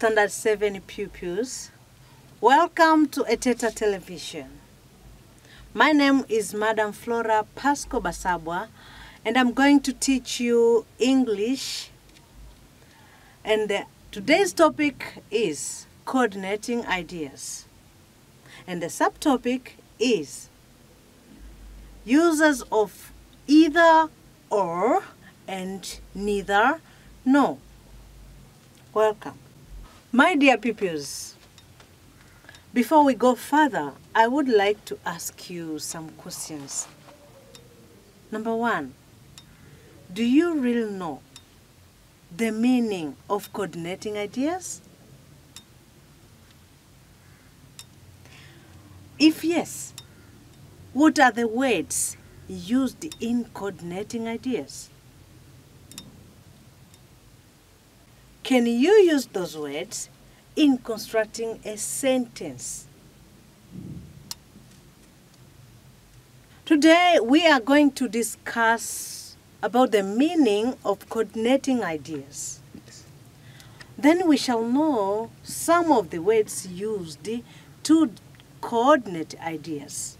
Standard 7 pupils. Welcome to Eteta Television. My name is Madam Flora Pasco Basabwa, and I'm going to teach you English. And today's topic is coordinating ideas. And the subtopic is uses of either, or, and neither, no. Welcome. My dear pupils, before we go further, I would like to ask you some questions. Number one, do you really know the meaning of coordinating ideas? If yes, what are the words used in coordinating ideas? Can you use those words in constructing a sentence? Today we are going to discuss about the meaning of coordinating ideas. Then we shall know some of the words used to coordinate ideas.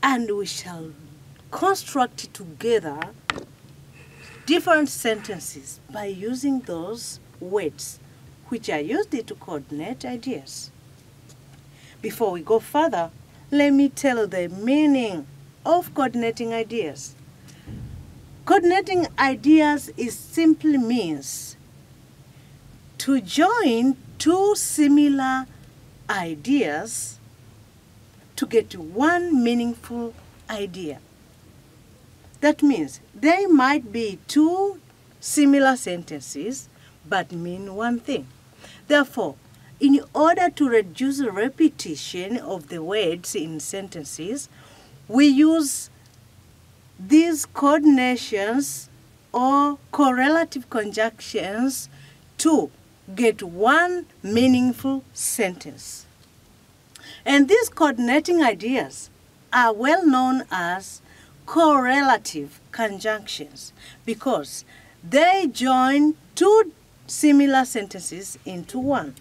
And we shall construct together different sentences by using those words which are used to coordinate ideas. Before we go further, let me tell the meaning of coordinating ideas. Coordinating ideas simply means to join two similar ideas to get one meaningful idea. That means there might be two similar sentences but mean one thing. Therefore, in order to reduce the repetition of the words in sentences, we use these coordinations or correlative conjunctions to get one meaningful sentence. And these coordinating ideas are well known as correlative conjunctions because they join two similar sentences into one.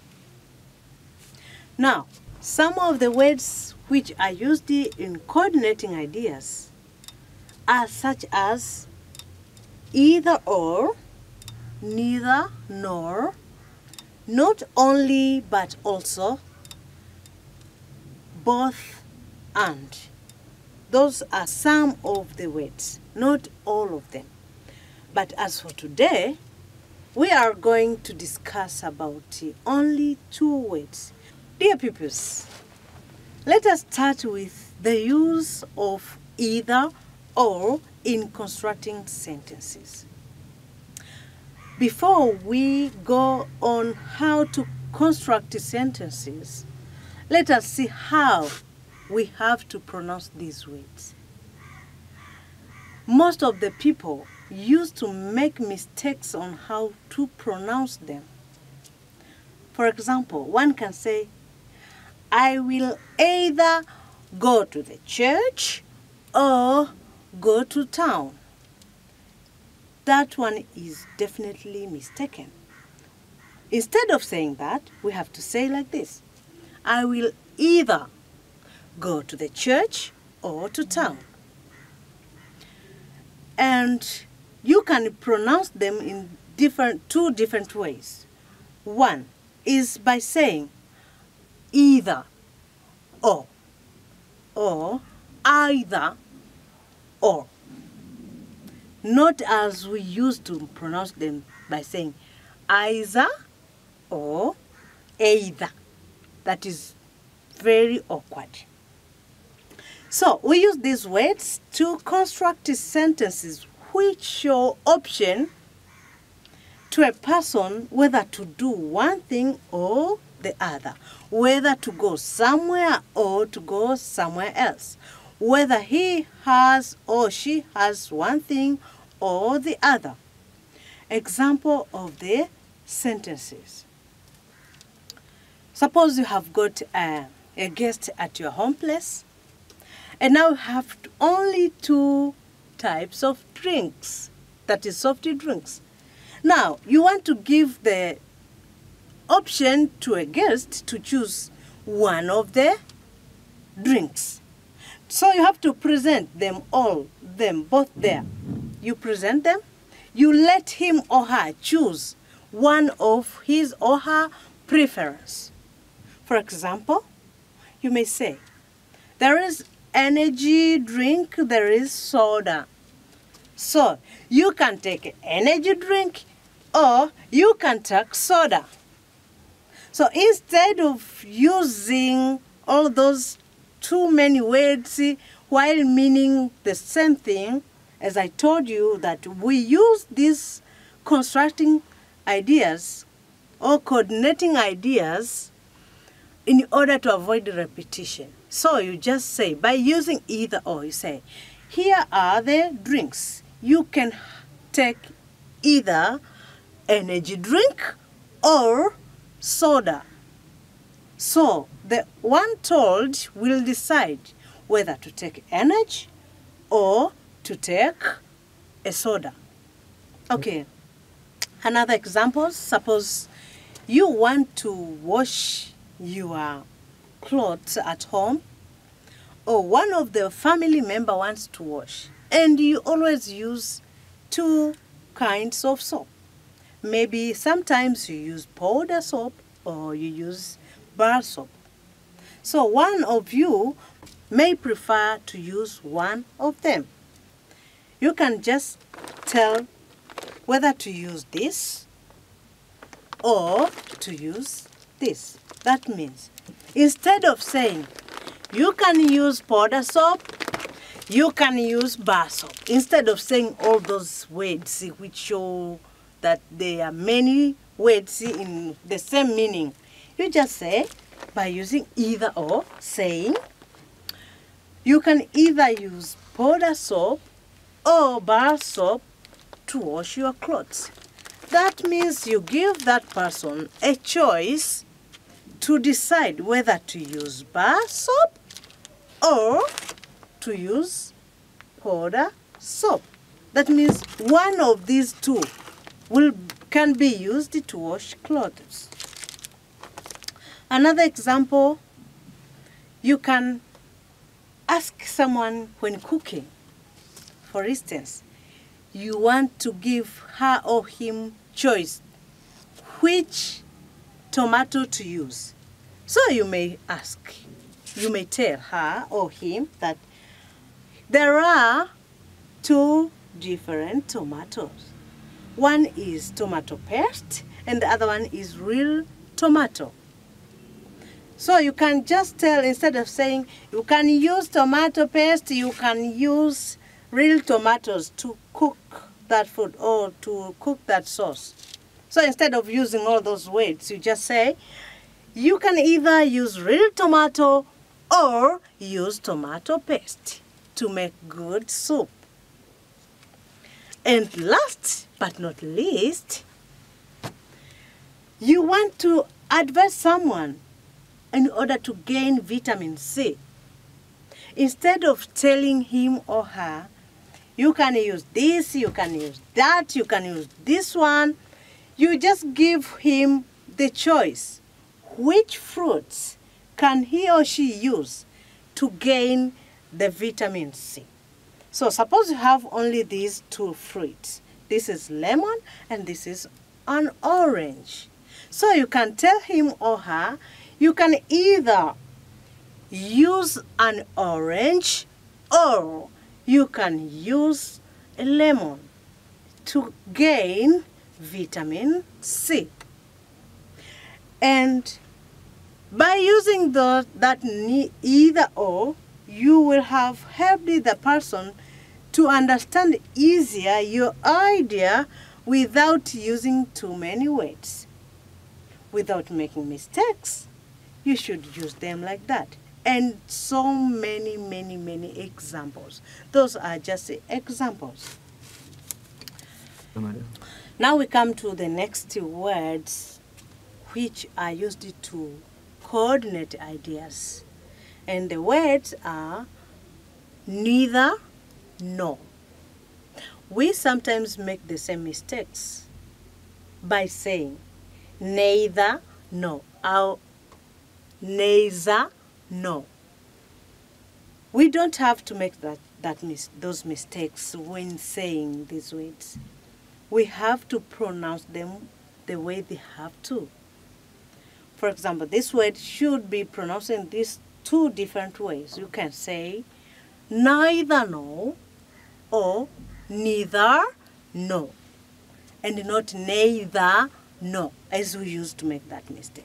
Now, some of the words which are used in coordinating ideas are such as either or, neither nor, not only but also, both and. Those are some of the words, not all of them. But as for today, we are going to discuss about only two words. Dear pupils, let us start with the use of either or in constructing sentences. Before we go on how to construct sentences, let us see how we have to pronounce these words. Most of the people used to make mistakes on how to pronounce them. For example, one can say, I will either go to the church or go to town. That one is definitely mistaken. Instead of saying that, we have to say like this, I will either go to the church or to town. And you can pronounce them in two different ways. One is by saying either or either or. Not as we used to pronounce them by saying either or either. That is very awkward. So we use these words to construct sentences which show option to a person whether to do one thing or the other, whether to go somewhere or to go somewhere else, whether he has or she has one thing or the other. Example of the sentences. Suppose you have got a guest at your home place, and now you have only two types of drinks, that is soft drinks. Now, you want to give the option to a guest to choose one of the drinks. So you have to present them both there. You present them, you let him or her choose one of his or her preference. For example, you may say, there is energy drink, there is soda. So you can take energy drink or you can take soda. So instead of using all those too many words while meaning the same thing, as I told you that we use these constructing ideas or coordinating ideas in order to avoid repetition. So you just say, by using either or, you say, here are the drinks. You can take either energy drink or soda. So the one told will decide whether to take energy or to take a soda. Okay, another example, suppose you want to wash your clothes at home, or one of the family member wants to wash, and you always use two kinds of soap. Maybe sometimes you use powder soap or you use bar soap. So one of you may prefer to use one of them. You can just tell whether to use this or to use this. That means instead of saying you can use powder soap, you can use bar soap, instead of saying all those words which show that there are many words in the same meaning, you just say, by using either or, saying you can either use powder soap or bar soap to wash your clothes. That means you give that person a choice to decide whether to use bar soap or to use powder soap. That means one of these two can be used to wash clothes. Another example, you can ask someone when cooking. For instance, you want to give her or him choice which tomato to use. So you may tell her or him that there are two different tomatoes. One is tomato paste and the other one is real tomato. So you can just tell, instead of saying you can use tomato paste, you can use real tomatoes to cook that food or to cook that sauce. So instead of using all those words, you just say you can either use real tomato or use tomato paste to make good soup. And last but not least, you want to advise someone in order to gain vitamin C. Instead of telling him or her, you can use this, you can use that, you can use this one, you just give him the choice. Which fruits can he or she use to gain the vitamin C? So suppose you have only these two fruits. This is lemon and this is an orange. So you can tell him or her, you can either use an orange or you can use a lemon to gain vitamin C. And by using that either or, you will have helped the person to understand easier your idea without using too many words. Without making mistakes, you should use them like that. And so many, many, many examples. Those are just examples. Now we come to the next words which are used to coordinate ideas. And the words are neither, nor. We sometimes make the same mistakes by saying neither no. Neither, no. We don't have to make those mistakes when saying these words. We have to pronounce them the way they have to. For example, this word should be pronounced in these two different ways. You can say neither no or neither no, and not neither no, as we used to make that mistake.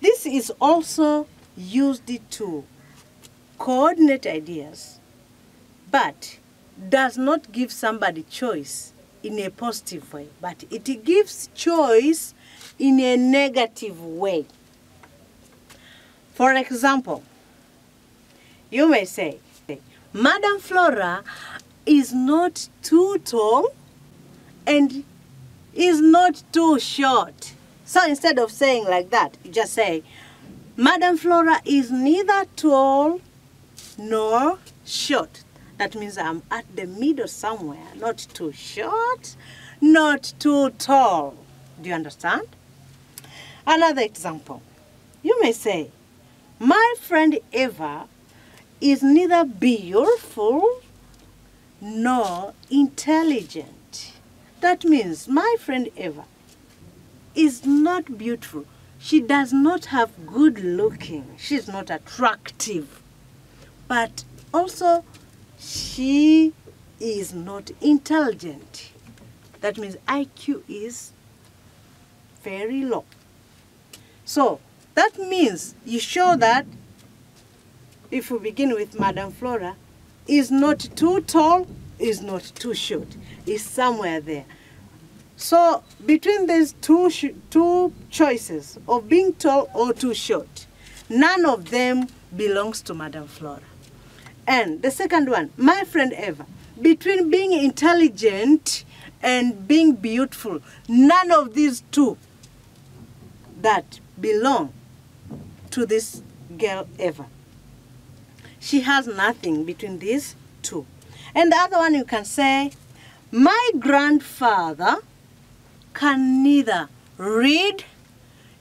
This is also used to coordinate ideas, but does not give somebody choice in a positive way, but it gives choice in a negative way. For example, you may say, Madam Flora is not too tall and is not too short. So instead of saying like that, you just say, Madam Flora is neither tall nor short. That means I'm at the middle somewhere, not too short, not too tall. Do you understand? Another example, you may say, my friend Eva is neither beautiful nor intelligent. That means my friend Eva is not beautiful. She does not have good looking. She's not attractive. But also, she is not intelligent. That means IQ is very low. So, that means you show that, if we begin with Madam Flora, is not too tall, is not too short. Is somewhere there. So, between these two choices of being tall or too short, none of them belongs to Madam Flora. And the second one, my friend Eva, between being intelligent and being beautiful, none of these two that belong to this girl Eva. She has nothing between these two. And the other one you can say, my grandfather can neither read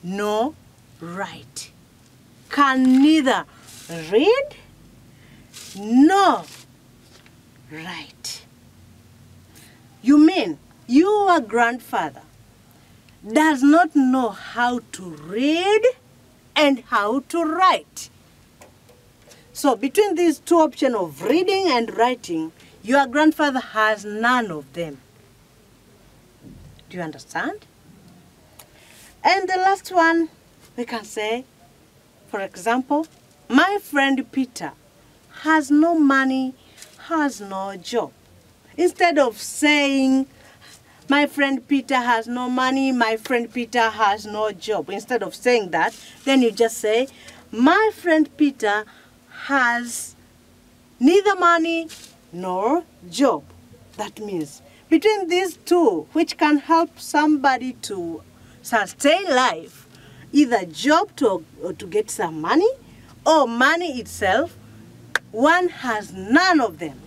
nor write. Can neither read nor write. You mean your grandfather does not know how to read and how to write. So between these two options of reading and writing, your grandfather has none of them. Do you understand? And the last one, we can say, for example, my friend Peter has no money, has no job. Instead of saying, my friend Peter has no money, my friend Peter has no job. Instead of saying that, then you just say, my friend Peter has neither money nor job. That means between these two, which can help somebody to sustain life, either job to get some money or money itself, one has none of them.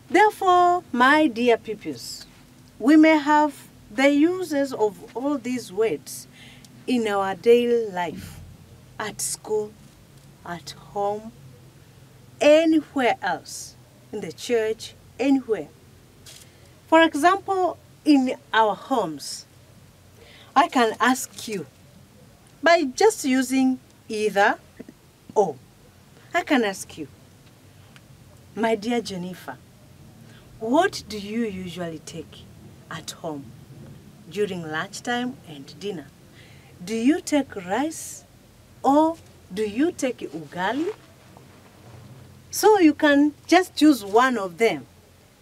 Therefore, my dear pupils, we may have the uses of all these words in our daily life, at school, at home, anywhere else, in the church, anywhere. For example, in our homes, I can ask you, by just using either or, I can ask you, my dear Jennifer, what do you usually take at home during lunchtime and dinner? Do you take rice or do you take ugali? So you can just choose one of them.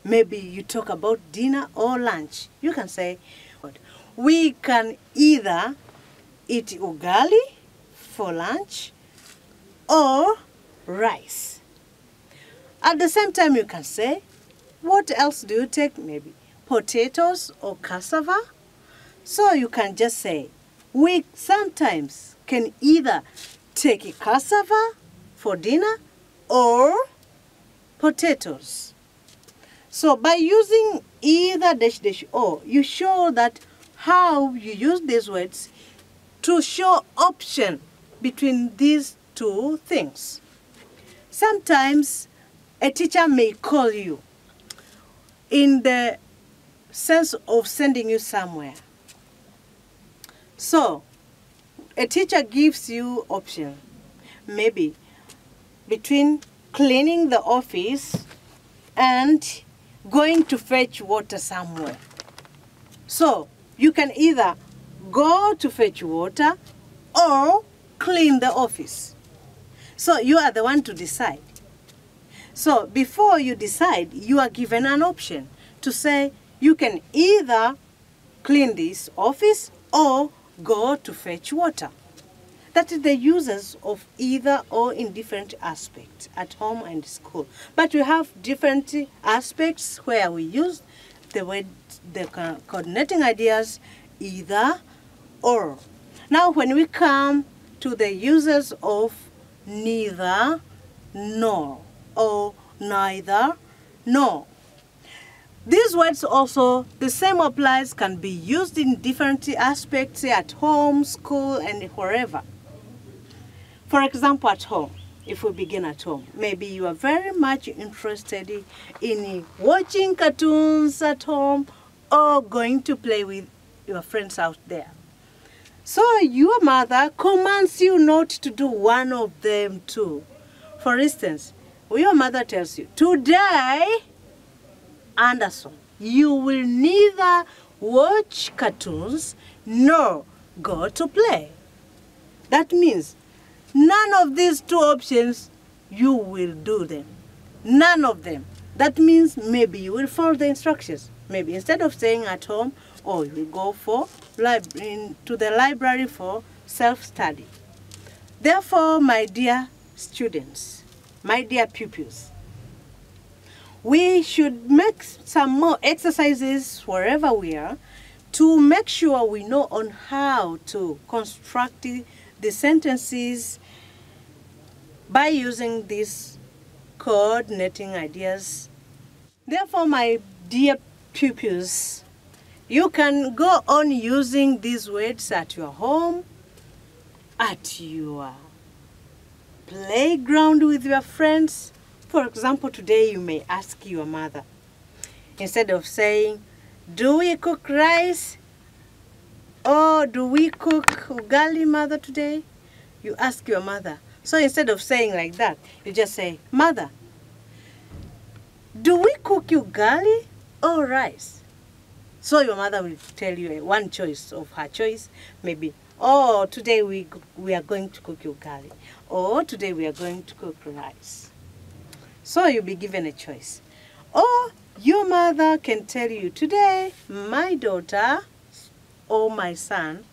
Maybe you talk about dinner or lunch. You can say, we can either eat ugali for lunch or rice. At the same time, you can say, what else do you take? Maybe potatoes or cassava. So you can just say, we sometimes can either take a cassava for dinner or potatoes. So by using either dash dash or, you show that how you use these words to show option between these two things. Sometimes a teacher may call you in the sense of sending you somewhere. So, a teacher gives you option, maybe between cleaning the office and going to fetch water somewhere. So, you can either go to fetch water or clean the office. So, you are the one to decide. So, before you decide, you are given an option to say you can either clean this office or go to fetch water. That is the uses of either or in different aspects at home and school. But we have different aspects where we use the word, the coordinating ideas, either or. Now when we come to the uses of neither, nor, or neither, nor. These words also, the same applies, can be used in different aspects at home, school, and wherever. For example, at home, if we begin at home, maybe you are very much interested in watching cartoons at home or going to play with your friends out there. So your mother commands you not to do one of them too. For instance, your mother tells you, today, Anderson, you will neither watch cartoons nor go to play. That means none of these two options, you will do them. None of them. That means maybe you will follow the instructions. Maybe instead of staying at home, or you will go to the library for self-study. Therefore, my dear students, my dear pupils, we should make some more exercises wherever we are to make sure we know on how to construct the sentences by using these coordinating ideas. Therefore, my dear pupils, you can go on using these words at your home, at your playground with your friends. For example, today you may ask your mother, instead of saying, do we cook rice or do we cook ugali, mother, today? You ask your mother. So instead of saying like that, you just say, mother, do we cook ugali or rice? So your mother will tell you one choice of her choice, maybe, oh, today we are going to cook ugali, or today we are going to cook rice. So you'll be given a choice. Or your mother can tell you, today, my daughter or my son,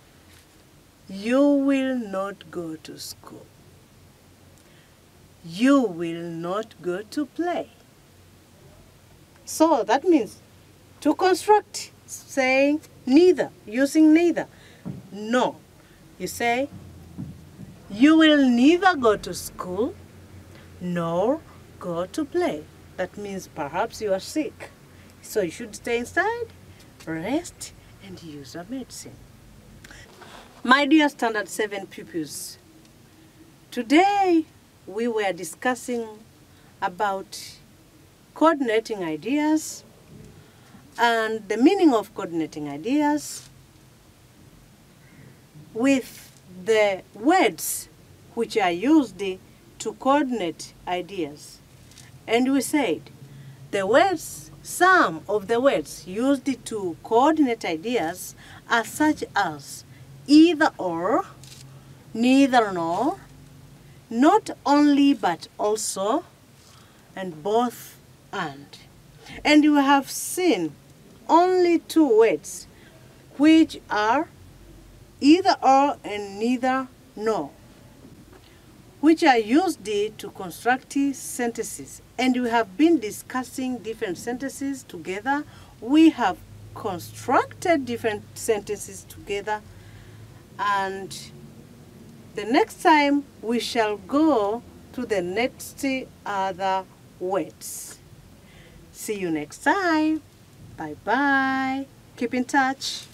you will not go to school. You will not go to play. So that means to construct, saying neither, using neither. No. You say, you will neither go to school nor go to play. That means perhaps you are sick. So you should stay inside, rest, and use a medicine. My dear Standard 7 pupils, today we were discussing about coordinating ideas and the meaning of coordinating ideas with the words which are used to coordinate ideas. And we said the words, some of the words used to coordinate ideas are such as either or, neither nor, not only but also, and both and. And you have seen only two words which are either or and neither nor, which are used to construct sentences. And we have been discussing different sentences together. We have constructed different sentences together. And the next time we shall go to the next other words. See you next time. Bye-bye. Keep in touch.